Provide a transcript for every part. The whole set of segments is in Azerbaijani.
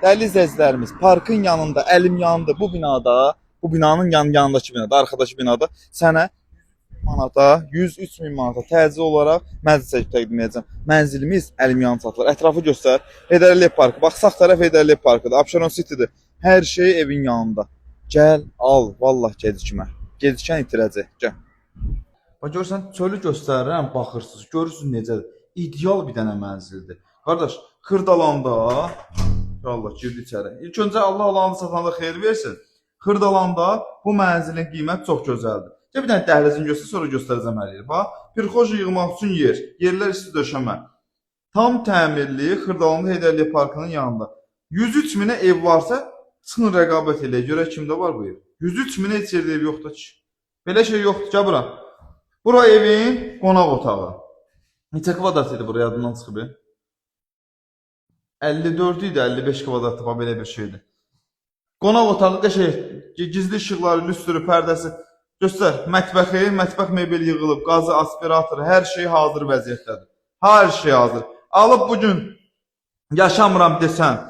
Dəyərli izləyicilərimiz, parkın yanında, əlim yanında bu binada, bu binanın yanındakı binada, arxadakı binada sənə manata, 103 min manata təcil olaraq mənzil təqdim edəcəm. Mənzilimiz əlim yanı satılır. Ətrafı göstər. Heydər Əliyev parkı. Bax, sağ tərəf Heydər Əliyev parkıdır. Abşeron City'dir. Hər şey evin yanında. Gəl, al. Vallah gecikmə. Gecikən itirəcək. Gəl. Bax, görürsən, çölü göstərirəm, baxırsınız. Görürsünüz necədir. İdeal bir dənə mənzildir. Qardaş, Xırdalanda Allah girdi içəri. İlk öncə Allah alanı satanda xeyir versin. Xırdalanda bu mənzilin qiyməti çox gözəldir. Bir dənə dəhlizini göstər, sonra göstərəcəm hər yeri. Bax, pirxoş yığmaq üçün yer, yerlər isti döşəmə. Tam təmirli Xırdalanda Heydər Əliyev parkının yanında. 103 minə ev varsa, çıxın rəqabət elə. Görək kimdə var bu ev. 103 minə heç yerdə ev yoxdur ki. Belə şey yoxdur. Gəl bura. Bura evin qonaq otağı. Neçə kvadrat idi buraya adından çıxıb? 54 idi, 55 kvadratlı belə bir şeydir. Qonaq otağı qəşəng, gizli işıqları, lüstrü, pərdəsi. Göstər, mətbəxi, mətbəx mebeli yığılıb, qazı, aspiratoru, hər şey hazır vəziyyətdədir. Hər şey hazır. Alıb bugün yaşamıram desən,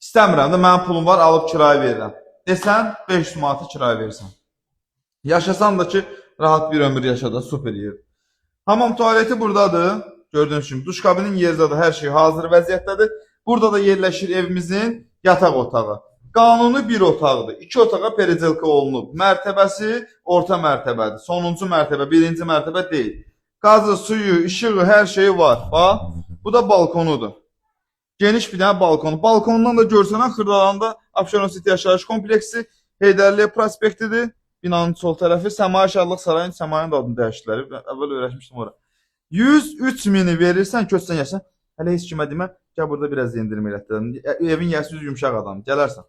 istəmirəm də mənim pulum var, alıb kirayə verirəm. Desən 500 manatı kirayə verirsən. Yaşasan da ki, rahat bir ömür yaşadan, super yer. Hamam tualeti buradadır. Gördüğünüz kimi duş kabinin yerindedir, hər şey hazır vəziyyətdədir. Burada da yerləşir evimizin yataq otağı. Qanuni bir otaqdır. 2 otağa pericelka olunub. Mərtəbəsi orta mərtəbədir. Sonuncu mərtəbə, birinci mərtəbə deyil. Qazı, suyu, işığı, hər şeyi var. Bax, bu da balkonudur. Geniş bir dənə balkonu. Balkonundan da görsən, Xırdalanda Abşeron City yaşayış kompleksi Heydər Əliyev prospektidir. Binanın sol tərəfi Səmaya Şadlıq Sarayının, Səmayın da adını dəyişdilər. Əvvəl öyrəşmişdim ora. 103 mini verirsən, köçsən yaşa. Hələ heç kimə demə, gəl burada biraz endirim elətdirəm. Evin yəsi yumşaq adam, gələrsən.